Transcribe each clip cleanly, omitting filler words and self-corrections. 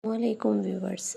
Assalamualaikum viewers,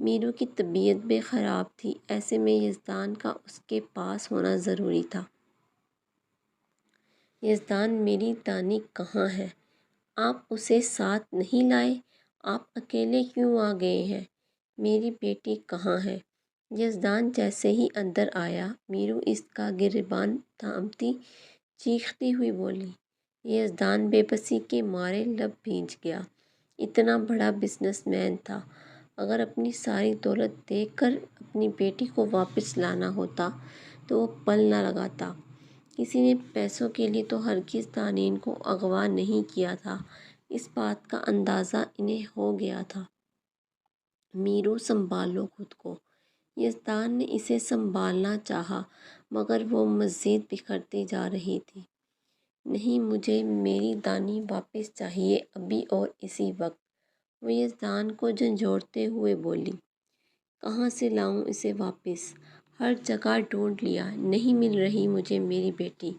میرو کی طبیعت بھی خراب تھی، ایسے میں یزدان کا اس کے پاس ہونا ضروری تھا۔ یزدان، میری دانی کہاں ہے؟ آپ اسے ساتھ نہیں لائے؟ آپ اکیلے کیوں آ گئے ہیں؟ میری بیٹی کہاں ہے؟ یزدان جیسے ہی اندر آیا، میرو اس کا گریبان تھامتی چیختی ہوئی بولی۔ یزدان بے بسی کے مارے لب بھیج گیا۔ اتنا بڑا بزنس مین تھا، اگر اپنی ساری دولت دے کر اپنی بیٹی کو واپس لانا ہوتا تو وہ پل نہ لگاتا۔ کسی نے پیسوں کے لیے تو ہرگز دانین کو اغوا نہیں کیا تھا، اس بات کا اندازہ انہیں ہو گیا تھا۔ میرو، سنبھالو خود کو۔ یزدان نے اسے سنبھالنا چاہا مگر وہ مزید بکھرتی جا رہی تھی۔ نہیں، مجھے میری دانی واپس چاہیے، ابھی اور اسی وقت، وہ یزدان کو جھنجھوڑتے ہوئے بولی۔ کہاں سے لاؤں اسے واپس؟ ہر جگہ ڈھونڈ لیا، نہیں مل رہی مجھے میری بیٹی۔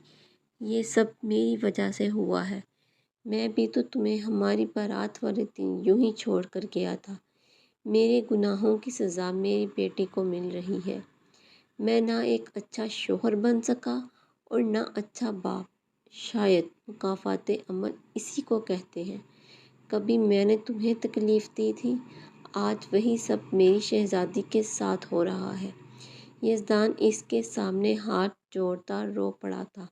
یہ سب میری وجہ سے ہوا ہے، میں بھی تو تمہیں ہماری بارات والے دن یوں ہی چھوڑ کر گیا تھا۔ میرے گناہوں کی سزا میری بیٹی کو مل رہی ہے۔ میں نہ ایک اچھا شوہر بن سکا اور نہ اچھا باپ۔ شاید مکافات عمل اسی کو کہتے ہیں۔ کبھی میں نے تمہیں تکلیف دی تھی؟ آج وہی سب میری شہزادی کے ساتھ ہو رہا ہے۔ یزدان اس کے سامنے ہاتھ جوڑتا رو پڑا تھا۔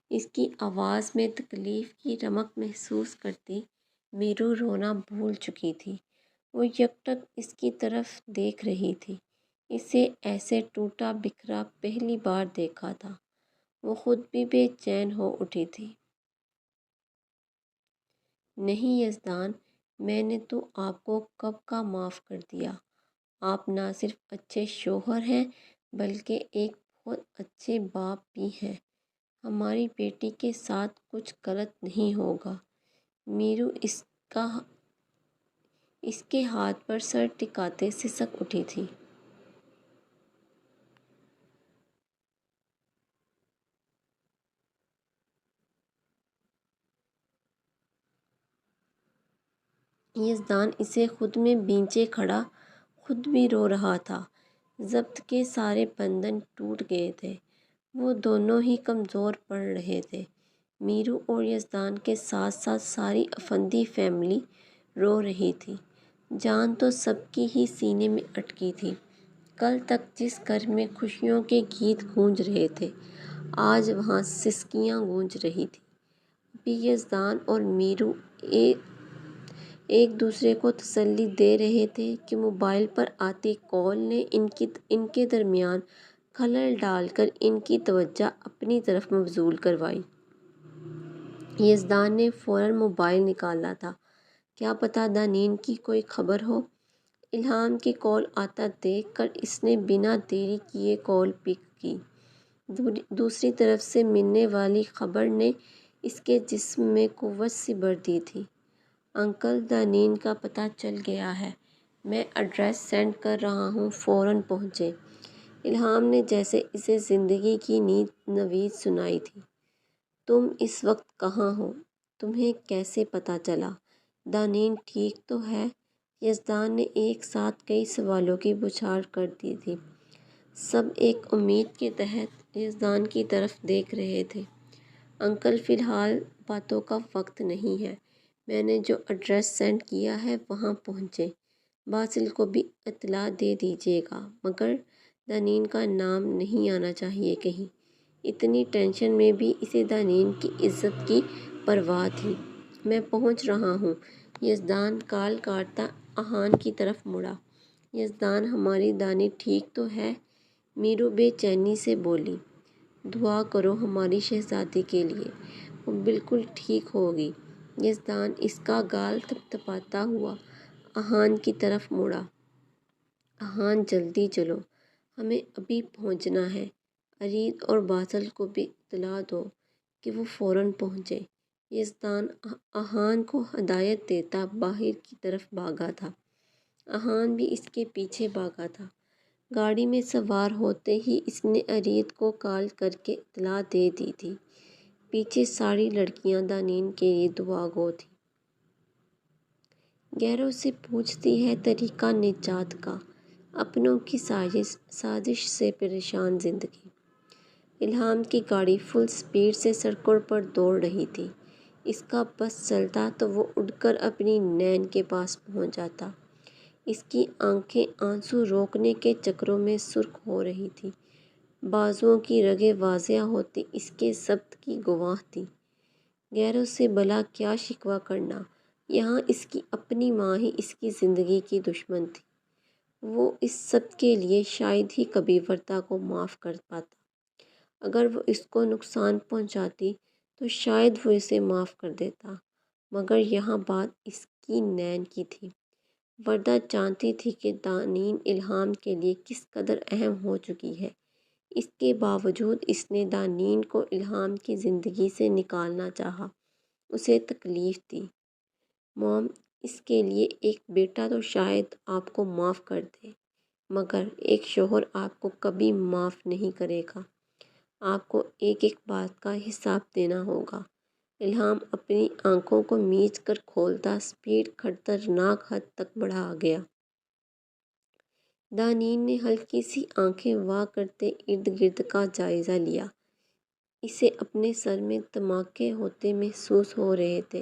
اس کی آواز میں تکلیف کی رمق محسوس کرتی میرو رونا بھول چکی تھی۔ وہ یکٹک اس کی طرف دیکھ رہی تھی۔ اسے ایسے ٹوٹا بکھرا پہلی بار دیکھا تھا۔ وہ خود بھی بے چین ہو اٹھی تھی۔ نہیں یزدان، میں نے تو آپ کو کب کا معاف کر دیا۔ آپ نہ صرف اچھے شوہر ہیں بلکہ ایک بہت اچھے باپ بھی ہیں۔ ہماری بیٹی کے ساتھ کچھ غلط نہیں ہوگا۔ میرو اس کے ہاتھ پر سر ٹکاتے سسک اٹھی تھی۔ یزدان اسے خود میں بینچے کھڑا خود بھی رو رہا تھا۔ ضبط کے سارے بندھن ٹوٹ گئے تھے، وہ دونوں ہی کمزور پڑ رہے تھے۔ میرو اور یزدان کے ساتھ ساتھ ساری افندی فیملی رو رہی تھی۔ جان تو سب کی ہی سینے میں اٹکی تھی۔ کل تک جس گھر میں خوشیوں کے گیت گونج رہے تھے، آج وہاں سسکیاں گونج رہی تھیں۔ ابھی یزدان اور میرو ایک دوسرے کو تسلی دے رہے تھے کہ موبائل پر آتی کال نے ان کے درمیان خلل ڈال کر ان کی توجہ اپنی طرف مبذول کروائی۔ یزدان نے فوراً موبائل نکالا تھا، کیا پتہ دانین کی کوئی خبر ہو۔ الہام کی کال آتا دیکھ کر اس نے بنا دیری کیے کال پک کی۔ دوسری طرف سے ملنے والی خبر نے اس کے جسم میں قوت سی بھر دی تھی۔ انکل، دانین کا پتہ چل گیا ہے، میں ایڈریس سینڈ کر رہا ہوں، فوراً پہنچیں۔ الہام نے جیسے اسے زندگی کی نوید سنائی تھی۔ تم اس وقت کہاں ہو؟ تمہیں کیسے پتہ چلا؟ دانین ٹھیک تو ہے؟ یزدان نے ایک ساتھ کئی سوالوں کی بوچھار کر دی تھی۔ سب ایک امید کے تحت یزدان کی طرف دیکھ رہے تھے۔ انکل، فی الحال باتوں کا وقت نہیں ہے، میں نے جو ایڈریس سینڈ کیا ہے وہاں پہنچیں۔ باسل کو بھی اطلاع دے دیجیے گا، مگر دانین کا نام نہیں آنا چاہیے کہیں۔ اتنی ٹینشن میں بھی اسے دانین کی عزت کی پرواہ تھی۔ میں پہنچ رہا ہوں۔ یزدان کال کاٹتا احان کی طرف مڑا۔ یزدان، ہماری دانی ٹھیک تو ہے؟ میرو بے چینی سے بولی۔ دعا کرو ہماری شہزادی کے لیے، وہ بالکل ٹھیک ہوگی۔ یزدان اس کا گال تھپتھپاتا ہوا احان کی طرف مڑا۔ احان، جلدی چلو، ہمیں ابھی پہنچنا ہے۔ ارید اور باسل کو بھی اطلاع دو کہ وہ فوراً پہنچیں۔ یزدان احان کو ہدایت دیتا باہر کی طرف بھاگا تھا۔ احان بھی اس کے پیچھے بھاگا تھا۔ گاڑی میں سوار ہوتے ہی اس نے ارید کو کال کر کے اطلاع دے دی تھی۔ پیچھے ساری لڑکیاں دانین کے لیے دعا گو تھیں۔ غیروں سے پوچھتی ہے طریقہ نجات کا، اپنوں کی سازش سے پریشان زندگی۔ الہام کی گاڑی فل سپیڈ سے سڑکوں پر دوڑ رہی تھی۔ اس کا بس چلتا تو وہ اڑ کر اپنی نین کے پاس پہنچ جاتا۔ اس کی آنکھیں آنسو روکنے کے چکروں میں سرخ ہو رہی تھیں۔ بازوؤں کی رگیں واضح ہوتی اس کے ضبط کی گواہ تھیں۔ غیروں سے بھلا کیا شکوہ کرنا، یہاں اس کی اپنی ماں ہی اس کی زندگی کی دشمن تھی۔ وہ اس سب کے لیے شاید ہی کبھی وردہ کو معاف کر پاتا۔ اگر وہ اس کو نقصان پہنچاتی تو شاید وہ اسے معاف کر دیتا، مگر یہاں بات اس کی نین کی تھی۔ وردہ جانتی تھی کہ دانین الہام کے لیے کس قدر اہم ہو چکی ہے۔ اس کے باوجود اس نے دانین کو الہام کی زندگی سے نکالنا چاہا، اسے تکلیف دی۔ موم، اس کے لیے ایک بیٹا تو شاید آپ کو معاف کر دے، مگر ایک شوہر آپ کو کبھی معاف نہیں کرے گا۔ آپ کو ایک ایک بات کا حساب دینا ہوگا۔ الہام اپنی آنکھوں کو میچ کر کھولتا، سپیڈ خطرناک حد تک بڑھا گیا۔ دانین نے ہلکی سی آنکھیں وا کرتے ارد گرد کا جائزہ لیا۔ اسے اپنے سر میں دھماکے ہوتے محسوس ہو رہے تھے۔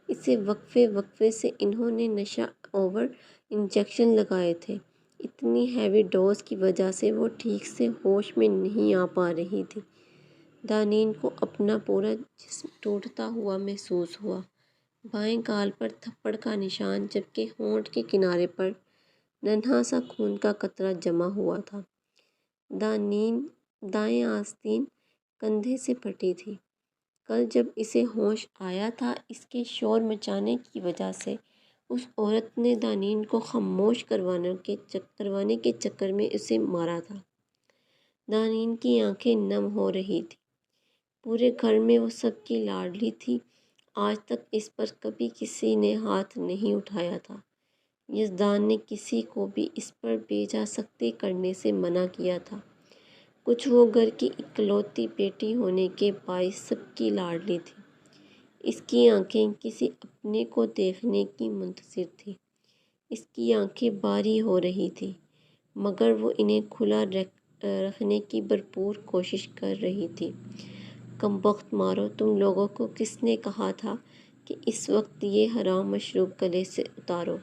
اسے وقفے وقفے سے انہوں نے نشہ آور انجیکشن لگائے تھے۔ اتنی ہیوی ڈوز کی وجہ سے وہ ٹھیک سے ہوش میں نہیں آ پا رہی تھی۔ دانین کو اپنا پورا جسم ٹوٹتا ہوا محسوس ہوا۔ بائیں گال پر تھپڑ کا نشان، جبکہ ہونٹ کے کنارے پر ننھا سا خون کا قطرہ جمع ہوا تھا۔ دائیں آستین کندھے سے پھٹی تھی۔ کل جب اسے ہوش آیا تھا، اس کے شور مچانے کی وجہ سے اس عورت نے دانین کو خاموش کروانے کے چکر میں اسے مارا تھا۔ دانین کی آنکھیں نم ہو رہی تھیں۔ پورے گھر میں وہ سب کی لاڈلی تھی۔ آج تک اس پر کبھی کسی نے ہاتھ نہیں اٹھایا تھا۔ یزدان نے کسی کو بھی اس پر بیجا سختی کرنے سے منع کیا تھا۔ کچھ وہ گھر کی اکلوتی بیٹی ہونے کے باعث سب کی لاڈلی تھی۔ اس کی آنکھیں کسی اپنے کو دیکھنے کی منتظر تھیں۔ اس کی آنکھیں بھاری ہو رہی تھیں، مگر وہ انہیں کھلا رکھنے کی بھرپور کوشش کر رہی تھی۔ کمبخت مارو، تم لوگوں کو کس نے کہا تھا کہ اس وقت یہ حرام مشروب گلے سے اتارو؟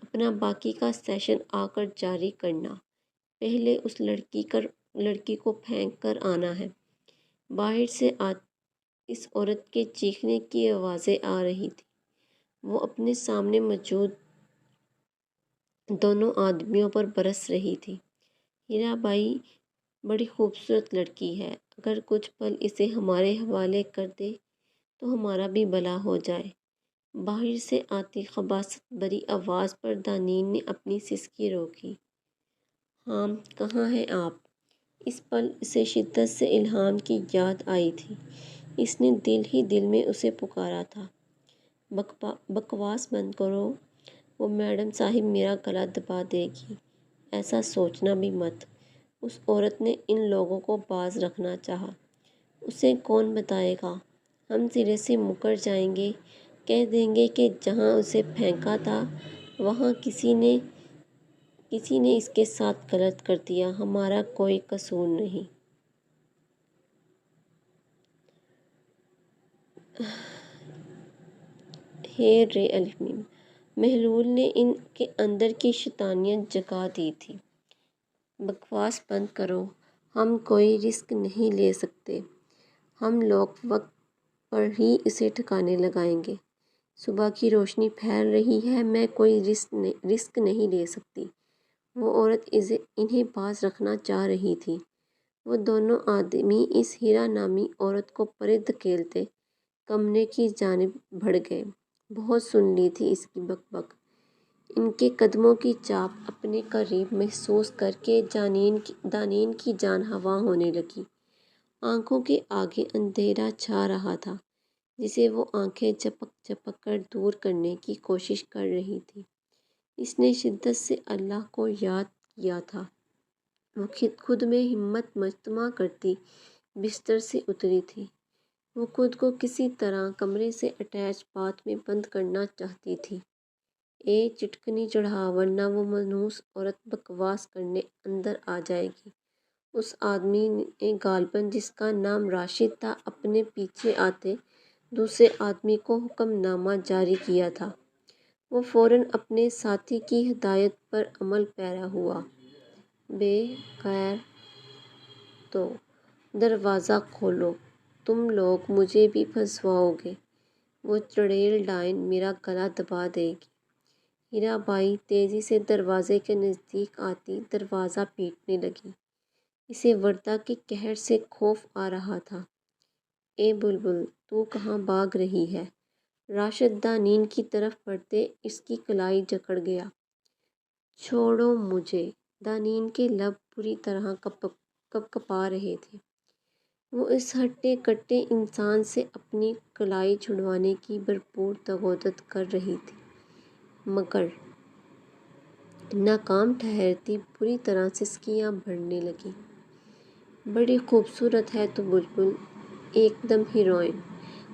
اپنا باقی کا سیشن آ کر جاری کرنا، پہلے اس لڑکی کو پھینک کر آنا ہے۔ باہر سے اس عورت کے چیخنے کی آوازیں آ رہی تھیں۔ وہ اپنے سامنے موجود دونوں آدمیوں پر برس رہی تھی۔ ہیرا بائی بڑی خوبصورت لڑکی ہے، اگر کچھ پل اسے ہمارے حوالے کر دے تو ہمارا بھی بھلا ہو جائے۔ باہر سے آتی خباثت بھری آواز پر دانین نے اپنی سسکی روکی۔ ہاں، کہاں ہیں آپ؟ اس پل اسے شدت سے الہام کی یاد آئی تھی۔ اس نے دل ہی دل میں اسے پکارا تھا۔ بکواس بند کرو، وہ میڈم صاحب میرا گلا دبا دے گی، ایسا سوچنا بھی مت۔ اس عورت نے ان لوگوں کو باز رکھنا چاہا۔ اسے کون بتائے گا؟ ہم سرے سے مکر جائیں گے، کہہ دیں گے کہ جہاں اسے پھینکا تھا وہاں کسی نے اس کے ساتھ غلط کر دیا، ہمارا کوئی قصور نہیں۔ محلول نے ان کے اندر کی شیطانیت جگا دی تھی۔ بکواس بند کرو، ہم کوئی رسک نہیں لے سکتے۔ ہم لوگ وقت پر ہی اسے ٹھکانے لگائیں گے۔ صبح کی روشنی پھیل رہی ہے، میں کوئی رسک نہیں لے سکتی۔ وہ عورت انہیں باز رکھنا چاہ رہی تھی۔ وہ دونوں آدمی اس ہیرا نامی عورت کو پرے دھکیلتے کمرے کی جانب بڑھ گئے۔ بہت سن لی تھی اس کی بک بک۔ ان کے قدموں کی چاپ اپنے قریب محسوس کر کے دانین کی جان ہوا ہونے لگی۔ آنکھوں کے آگے اندھیرا چھا رہا تھا، جسے وہ آنکھیں جھپک جھپک کر دور کرنے کی کوشش کر رہی تھی۔ اس نے شدت سے اللہ کو یاد کیا تھا۔ وہ خود میں ہمت مجتمع کرتی بستر سے اتری تھی۔ وہ خود کو کسی طرح کمرے سے اٹیچ باتھ میں بند کرنا چاہتی تھی۔ اے چٹکنی چڑھا ورنہ وہ منحوس عورت بکواس کرنے اندر آ جائے گی۔ اس آدمی نے غالباً جس کا نام راشد تھا اپنے پیچھے آتے دوسرے آدمی کو حکم نامہ جاری کیا تھا۔ وہ فوراً اپنے ساتھی کی ہدایت پر عمل پیرا ہوا۔ بے خیر تو دروازہ کھولو، تم لوگ مجھے بھی پھنسواؤ گے، وہ چڑیل ڈائن میرا گلا دبا دے گی۔ ہیرا بائی تیزی سے دروازے کے نزدیک آتی دروازہ پیٹنے لگی۔ اسے وردہ کے قہر سے خوف آ رہا تھا۔ اے بلبل، تو کہاں بھاگ رہی ہے؟ راشد دانین کی طرف بڑھتے اس کی کلائی جکڑ گیا۔ چھوڑو مجھے، دانین کے لب بری طرح کپا رہے تھے۔ وہ اس ہٹے کٹے انسان سے اپنی کلائی چھڑوانے کی بھرپور تغوّدت کر رہی تھی، مگر ناکام ٹھہرتی بری طرح سسکیاں بھرنے لگیں۔ بڑی خوبصورت ہے تو بلبل، ایک دم ہیروئن۔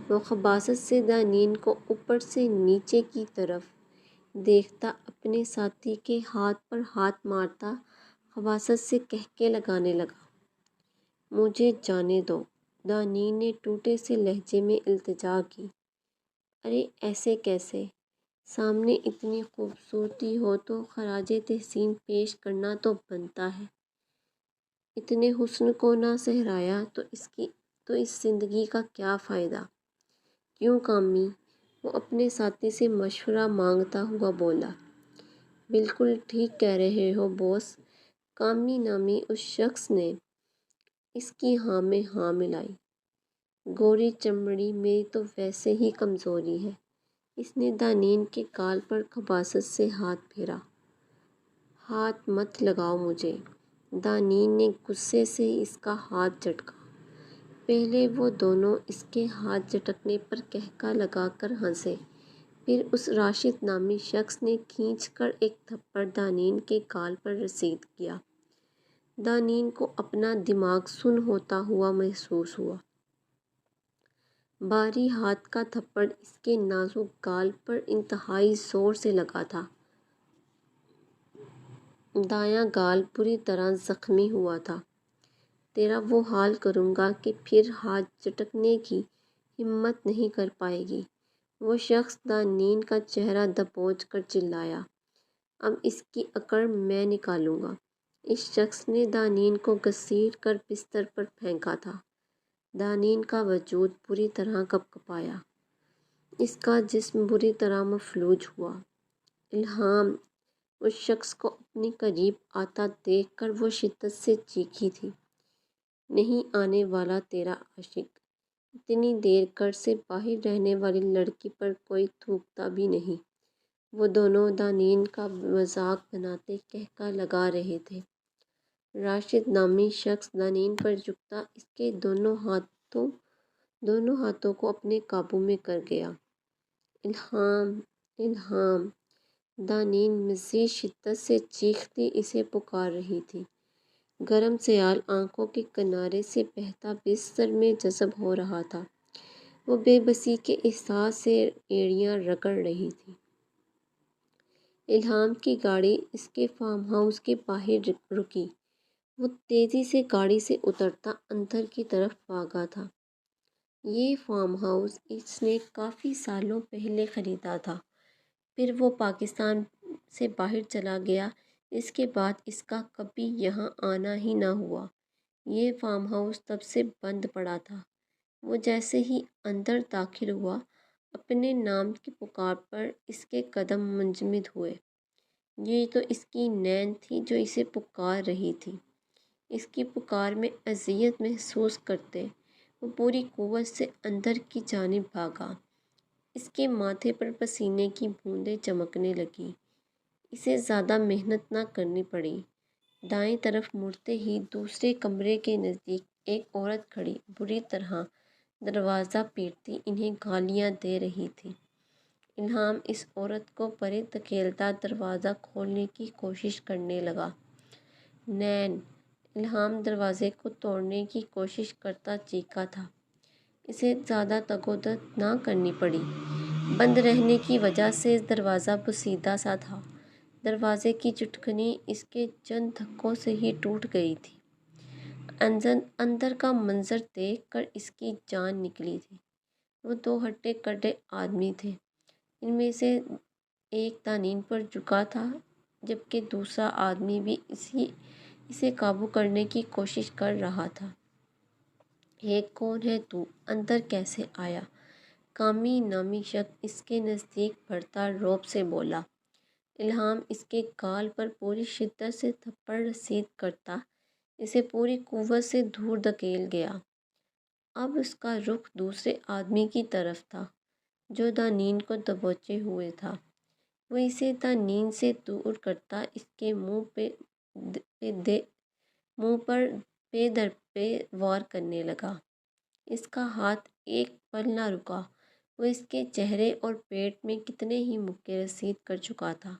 وہ خباثت سے دانین کو اوپر سے نیچے کی طرف دیکھتا اپنے ساتھی کے ہاتھ پر ہاتھ مارتا خباثت سے قہقہے لگانے لگا۔ مجھے جانے دو، دانین نے ٹوٹے سے لہجے میں التجا کی۔ ارے ایسے کیسے؟ سامنے اتنی خوبصورتی ہو تو خراج تحسین پیش کرنا تو بنتا ہے۔ اتنے حسن کو نہ سہرایا تو اس زندگی کا کیا فائدہ؟ کیوں کامی؟ وہ اپنے ساتھی سے مشورہ مانگتا ہوا بولا۔ بالکل ٹھیک کہہ رہے ہو بوس، کامی نامی اس شخص نے اس کی ہاں میں ہاں ملائی۔ گوری چمڑی میری تو ویسے ہی کمزوری ہے۔ اس نے دانین کے گال پر خباثت سے ہاتھ پھیرا۔ ہاتھ مت لگاؤ مجھے، دانین نے غصے سے اس کا ہاتھ جھٹکا۔ پہلے وہ دونوں اس کے ہاتھ جھٹکنے پر قہقہہ لگا کر ہنسے، پھر اس راشد نامی شخص نے کھینچ کر ایک تھپڑ دانین کے گال پر رسید کیا۔ دانین کو اپنا دماغ سن ہوتا ہوا محسوس ہوا۔ بھاری ہاتھ کا تھپڑ اس کے نازک گال پر انتہائی زور سے لگا تھا۔ دایاں گال بری طرح زخمی ہوا تھا۔ تیرا وہ حال کروں گا کہ پھر ہاتھ جھٹکنے کی ہمت نہیں کر پائے گی، وہ شخص دانین کا چہرہ دبوچ کر چلایا۔ اب اس کی اکڑ میں نکالوں گا۔ اس شخص نے دانین کو گھسیٹ کر بستر پر پھینکا تھا۔ دانین کا وجود بری طرح کپکپایا، اس کا جسم بری طرح مفلوج ہوا۔ الہام، اس شخص کو اپنے قریب آتا دیکھ کر وہ شدت سے چیخی تھی۔ نہیں آنے والا تیرا عاشق، اتنی دیر گھر سے باہر رہنے والی لڑکی پر کوئی تھوکتا بھی نہیں۔ وہ دونوں دانین کا مذاق بناتے قہقہہ لگا رہے تھے۔ راشد نامی شخص دانین پر جھکتا اس کے دونوں ہاتھوں کو اپنے قابو میں کر گیا۔ الہام، الہام، دانین مزید شدت سے چیختی اسے پکار رہی تھی۔ گرم سیال آنکھوں کے کنارے سے بہتا بستر میں جذب ہو رہا تھا۔ وہ بے بسی کے احساس سے ایڑیاں رگڑ رہی تھی۔ الہام کی گاڑی اس کے فارم ہاؤس کے باہر رکی۔ وہ تیزی سے گاڑی سے اترتا اندر کی طرف بھاگا تھا۔ یہ فارم ہاؤس اس نے کافی سالوں پہلے خریدا تھا، پھر وہ پاکستان سے باہر چلا گیا۔ اس کے بعد اس کا کبھی یہاں آنا ہی نہ ہوا۔ یہ فارم ہاؤس تب سے بند پڑا تھا۔ وہ جیسے ہی اندر داخل ہوا، اپنے نام کی پکار پر اس کے قدم منجمد ہوئے۔ یہ تو اس کی نین تھی جو اسے پکار رہی تھی۔ اس کی پکار میں اذیت محسوس کرتے وہ پوری قوت سے اندر کی جانب بھاگا۔ اس کے ماتھے پر پسینے کی بوندیں چمکنے لگیں۔ اسے زیادہ محنت نہ کرنی پڑی۔ دائیں طرف مڑتے ہی دوسرے کمرے کے نزدیک ایک عورت کھڑی بری طرح دروازہ پیٹتی انہیں گالیاں دے رہی تھی۔ الہام اس عورت کو پرے دھکیلتا دروازہ کھولنے کی کوشش کرنے لگا۔ نین، الہام دروازے کو توڑنے کی کوشش کرتا چیخا تھا۔ اسے زیادہ تغوّدت نہ کرنی پڑی۔ بند رہنے کی وجہ سے دروازہ بوسیدہ سا تھا۔ دروازے کی چٹکنی اس کے چند دھکوں سے ہی ٹوٹ گئی تھی۔ اندر کا منظر دیکھ کر اس کی جان نکلی تھی۔ وہ دو ہٹے کٹے آدمی تھے۔ ان میں سے ایک دانین پر جھکا تھا جبکہ دوسرا آدمی بھی اسے قابو کرنے کی کوشش کر رہا تھا۔ ایک کون ہے تو؟ اندر کیسے آیا؟ کامی نامی شخص اس کے نزدیک بڑھتا رعب سے بولا۔ الہام اس کے گال پر پوری شدت سے تھپڑ رسید کرتا اسے پوری قوت سے دور دھکیل گیا۔ اب اس کا رخ دوسرے آدمی کی طرف تھا جو دانین کو دبوچے ہوئے تھا۔ وہ اسے دانین سے دور کرتا اس کے منہ پر پے در پے وار کرنے لگا۔ اس کا ہاتھ ایک پل نہ رکا۔ وہ اس کے چہرے اور پیٹ میں کتنے ہی مکے رسید کر چکا تھا۔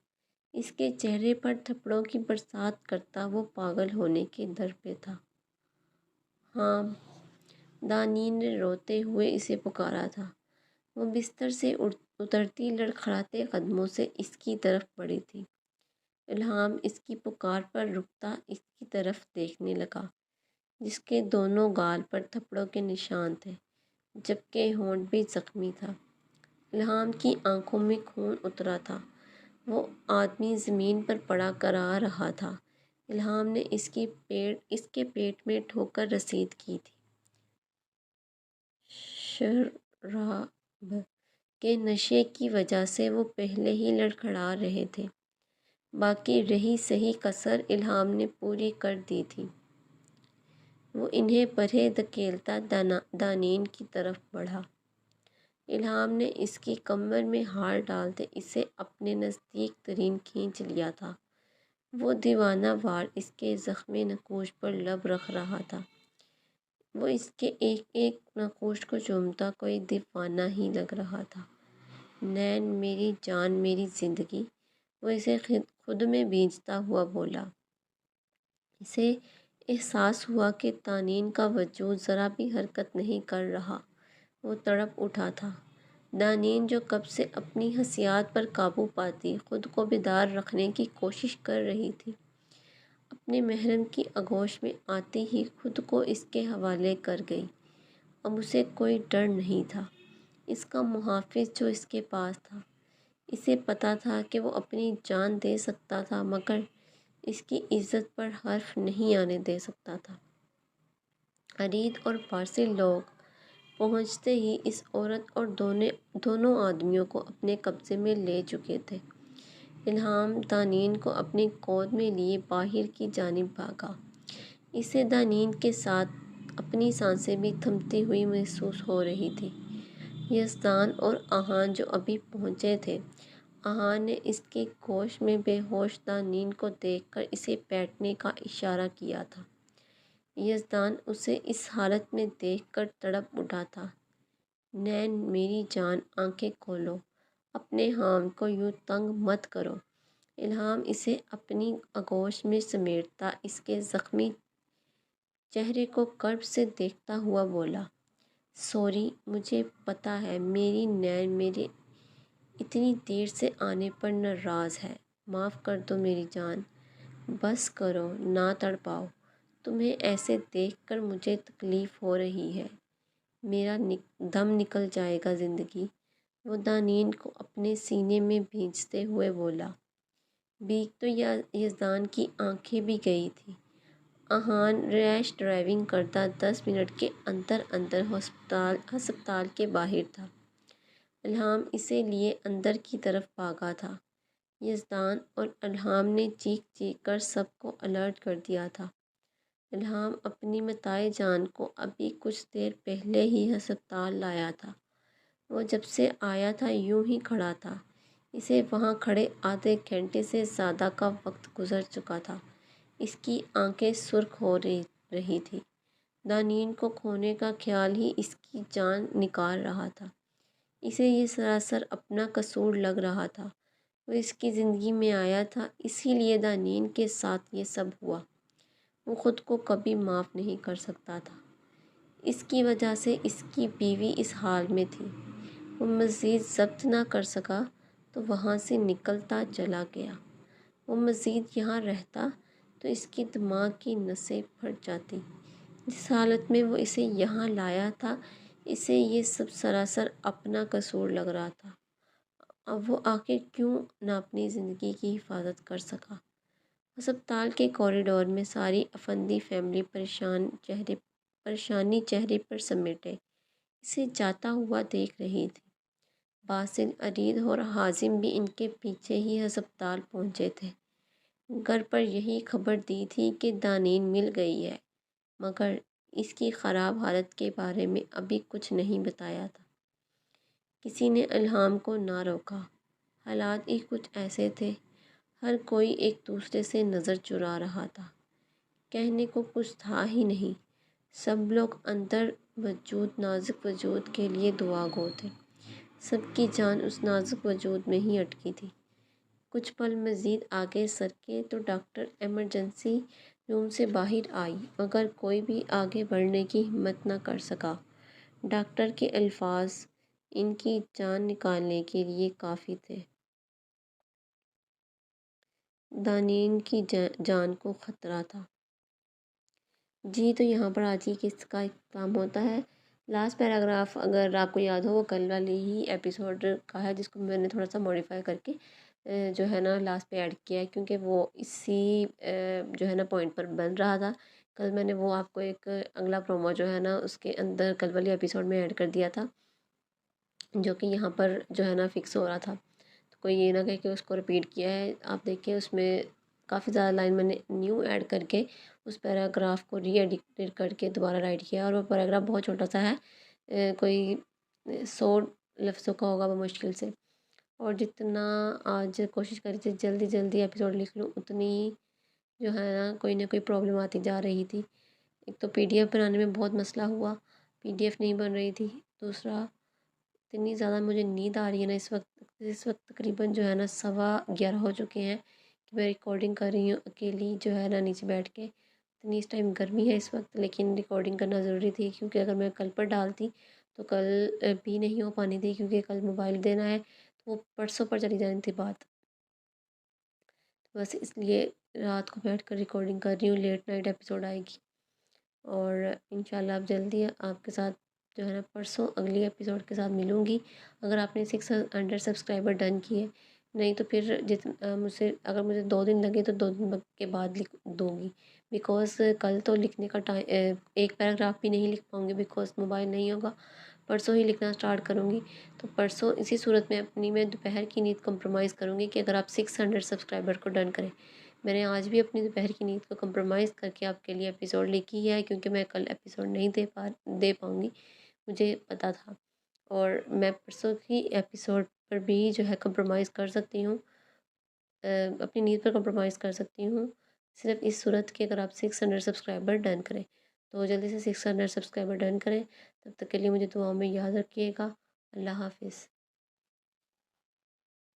اس کے چہرے پر تھپڑوں کی برسات کرتا وہ پاگل ہونے کے در پہ تھا۔ ہاں، دانین نے روتے ہوئے اسے پکارا تھا۔ وہ بستر سے اترتی لڑکھڑاتے قدموں سے اس کی طرف بڑھی تھی۔ الہام اس کی پکار پر رکتا اس کی طرف دیکھنے لگا جس کے دونوں گال پر تھپڑوں کے نشان تھے جبکہ ہونٹ بھی زخمی تھا۔ الہام کی آنکھوں میں خون اترا تھا۔ وہ آدمی زمین پر پڑا کرا رہا تھا۔ الہام نے اس کے پیٹ میں ٹھوکر رسید کی تھی۔ شراب کے نشے کی وجہ سے وہ پہلے ہی لڑکھڑا رہے تھے۔ باقی رہی صحیح کسر الہام نے پوری کر دی تھی۔ وہ انہیں پرے دھکیلتا دانین کی طرف بڑھا۔ الہام نے اس کی کمر میں ہاتھ ڈالتے اسے اپنے نزدیک ترین کھینچ لیا تھا۔ وہ دیوانہ وار اس کے زخمی نقوش پر لب رکھ رہا تھا۔ وہ اس کے ایک ایک نقوش کو چومتا کوئی دیوانہ ہی لگ رہا تھا۔ نین، میری جان، میری زندگی، وہ اسے خود میں بھینچتا ہوا بولا۔ اسے احساس ہوا کہ دانین کا وجود ذرا بھی حرکت نہیں کر رہا۔ وہ تڑپ اٹھا تھا۔ دانین جو کب سے اپنی حسیات پر قابو پاتی خود کو بیدار رکھنے کی کوشش کر رہی تھی، اپنے محرم کی آغوش میں آتی ہی خود کو اس کے حوالے کر گئی۔ اب اسے کوئی ڈر نہیں تھا۔ اس کا محافظ جو اس کے پاس تھا، اسے پتہ تھا کہ وہ اپنی جان دے سکتا تھا مگر اس کی عزت پر حرف نہیں آنے دے سکتا تھا۔ عرید اور پارسل لوگ پہنچتے ہی اس عورت اور دونوں آدمیوں کو اپنے قبضے میں لے چکے تھے۔ الہام دانین کو اپنی گود میں لیے باہر کی جانب بھاگا۔ اسے دانین کے ساتھ اپنی سانسیں بھی تھمتی ہوئی محسوس ہو رہی تھیں۔ یزدان اور آہان جو ابھی پہنچے تھے، آہان نے اس کے گوش میں بے ہوش دانین کو دیکھ کر اسے بیٹھنے کا اشارہ کیا تھا۔ یزدان اسے اس حالت میں دیکھ کر تڑپ اٹھا تھا۔ نین، میری جان، آنکھیں کھولو، اپنے حامد کو یوں تنگ مت کرو۔ الہام اسے اپنی آغوش میں سمیٹتا اس کے زخمی چہرے کو قرب سے دیکھتا ہوا بولا۔ سوری، مجھے پتہ ہے میری نین میرے اتنی دیر سے آنے پر ناراض ہے۔ معاف کر دو میری جان۔ بس کرو، نہ تڑپاؤ۔ تمہیں ایسے دیکھ کر مجھے تکلیف ہو رہی ہے۔ میرا دم نکل جائے گا زندگی، وہ دانین کو اپنے سینے میں بھینچتے ہوئے بولا۔ بھیگ تو یزدان کی آنکھیں بھی گئی تھیں۔ آہان ریش ڈرائیونگ کرتا 10 منٹ کے اندر ہسپتال کے باہر تھا۔ الہام اسے لیے اندر کی طرف بھاگا تھا۔ یزدان اور الہام نے چیخ چیخ کر سب کو الرٹ کر دیا تھا۔ الہام اپنی متاع جان کو ابھی کچھ دیر پہلے ہی ہسپتال لایا تھا۔ وہ جب سے آیا تھا یوں ہی کھڑا تھا۔ اسے وہاں کھڑے آدھے گھنٹے سے زیادہ کا وقت گزر چکا تھا۔ اس کی آنکھیں سرخ ہو رہی تھیں۔ دانین کو کھونے کا خیال ہی اس کی جان نکال رہا تھا۔ اسے یہ سراسر اپنا قصور لگ رہا تھا۔ وہ اس کی زندگی میں آیا تھا، اسی لیے دانین کے ساتھ یہ سب ہوا۔ وہ خود کو کبھی معاف نہیں کر سکتا تھا۔ اس کی وجہ سے اس کی بیوی اس حال میں تھی۔ وہ مزید ضبط نہ کر سکا تو وہاں سے نکلتا چلا گیا۔ وہ مزید یہاں رہتا تو اس کی دماغ کی نسیں پھٹ جاتی۔ جس حالت میں وہ اسے یہاں لایا تھا، اسے یہ سب سراسر اپنا قصور لگ رہا تھا۔ اب وہ آخر کیوں نہ اپنی زندگی کی حفاظت کر سکا؟ ہسپتال کے کوریڈور میں ساری افندی فیملی پریشانی چہرے پر سمیٹے اسے جاتا ہوا دیکھ رہی تھی۔ باسل، ارید اور حازم بھی ان کے پیچھے ہی ہسپتال پہنچے تھے۔ گھر پر یہی خبر دی تھی کہ دانین مل گئی ہے، مگر اس کی خراب حالت کے بارے میں ابھی کچھ نہیں بتایا تھا۔ کسی نے الہام کو نہ روکا۔ حالات ہی کچھ ایسے تھے، ہر کوئی ایک دوسرے سے نظر چرا رہا تھا۔ کہنے کو کچھ تھا ہی نہیں، سب لوگ اندر موجود نازک وجود کے لیے دعا گو تھے۔ سب کی جان اس نازک وجود میں ہی اٹکی تھی۔ کچھ پل مزید آگے سرکے تو ڈاکٹر ایمرجنسی روم سے باہر آئی، مگر کوئی بھی آگے بڑھنے کی ہمت نہ کر سکا۔ ڈاکٹر کے الفاظ ان کی جان نکالنے کے لیے کافی تھے۔ دانین کی جان کو خطرہ تھا۔ جی تو یہاں پر آج ہی کس کا اختتام ہوتا ہے۔ لاسٹ پیراگراف اگر آپ کو یاد ہو وہ کل والے ہی ایپیسوڈ کا ہے، جس کو میں نے تھوڑا سا موڈیفائی کر کے جو ہے نا لاسٹ پہ ایڈ کیا ہے، کیونکہ وہ اسی جو ہے نا پوائنٹ پر بن رہا تھا۔ کل میں نے وہ آپ کو ایک اگلا پرومو جو ہے نا اس کے اندر کل والے ایپیسوڈ میں ایڈ کر دیا تھا، جو کہ یہاں پر جو ہے نا فکس ہو رہا تھا۔ تو کوئی یہ نہ کہے کہ اس کو رپیٹ کیا ہے۔ آپ دیکھیں اس میں کافی زیادہ لائن میں نے نیو ایڈ کر کے اس پیراگراف کو ری ایڈیٹ کر کے دوبارہ رائٹ کیا، اور وہ پیراگراف بہت چھوٹا سا ہے، کوئی 100 لفظوں کا ہوگا وہ مشکل سے۔ اور جتنا آج کوشش کری تھی جلدی جلدی ایپیسوڈ لکھ لوں، اتنی جو ہے نا کوئی نہ کوئی پرابلم آتی جا رہی تھی۔ ایک تو پی ڈی ایف بنانے میں بہت مسئلہ ہوا، پی ڈی ایف نہیں بن رہی تھی۔ دوسرا اتنی زیادہ مجھے نیند آ رہی ہے نا اس وقت تقریباً جو ہے نا 11:15 ہو چکے ہیں کہ میں ریکارڈنگ کر رہی ہوں اکیلی جو ہے نا نیچے بیٹھ کے۔ اتنی اس ٹائم گرمی ہے اس وقت، لیکن ریکارڈنگ کرنا ضروری تھی، کیونکہ اگر میں کل پر ڈالتی تو کل بھی نہیں ہو پانی تھی، کیونکہ کل موبائل دینا ہے تو وہ پرسوں پر چلی جانی تھی بات۔ بس اس لیے رات کو بیٹھ کر ریکارڈنگ کر رہی ہوں، لیٹ نائٹ ایپیسوڈ آئے گی، اور انشاءاللہ اب جلدی آپ کے ساتھ جو ہے نا پرسوں اگلی ایپیسوڈ کے ساتھ ملوں گی۔ اگر آپ نے 600 سبسکرائبر ڈن کیے، نہیں تو پھر اگر مجھے 2 دن لگے تو 2 دن کے بعد لکھ دوں گی، بیکاز کل تو لکھنے کا ایک پیراگراف بھی نہیں لکھ پاؤں گی، بیکاز موبائل نہیں ہوگا۔ پرسوں ہی لکھنا سٹارٹ کروں گی، تو پرسوں اسی صورت میں میں دوپہر کی نیند کمپرومائز کروں گی کہ اگر آپ 600 سبسکرائبر کو ڈن کریں۔ میں نے آج بھی اپنی دوپہر کی نیند کو کمپرومائز کر کے آپ کے لیے ایپیسوڈ لکھی ہے، کیونکہ میں کل ایپیسوڈ نہیں دے پاؤں گی، مجھے پتہ تھا، اور میں پرسوں کی ایپیسوڈ پر بھی جو ہے کمپرومائز کر سکتی ہوں، اپنی نیند پر کمپرومائز کر سکتی ہوں، صرف اس صورت کہ اگر آپ 600 سبسکرائبر ڈن کریں۔ تو جلدی سے 600 سبسکرائبر ڈن کریں۔ تب تک کے لیے مجھے دعاؤں میں یاد رکھیے گا۔ اللہ حافظ۔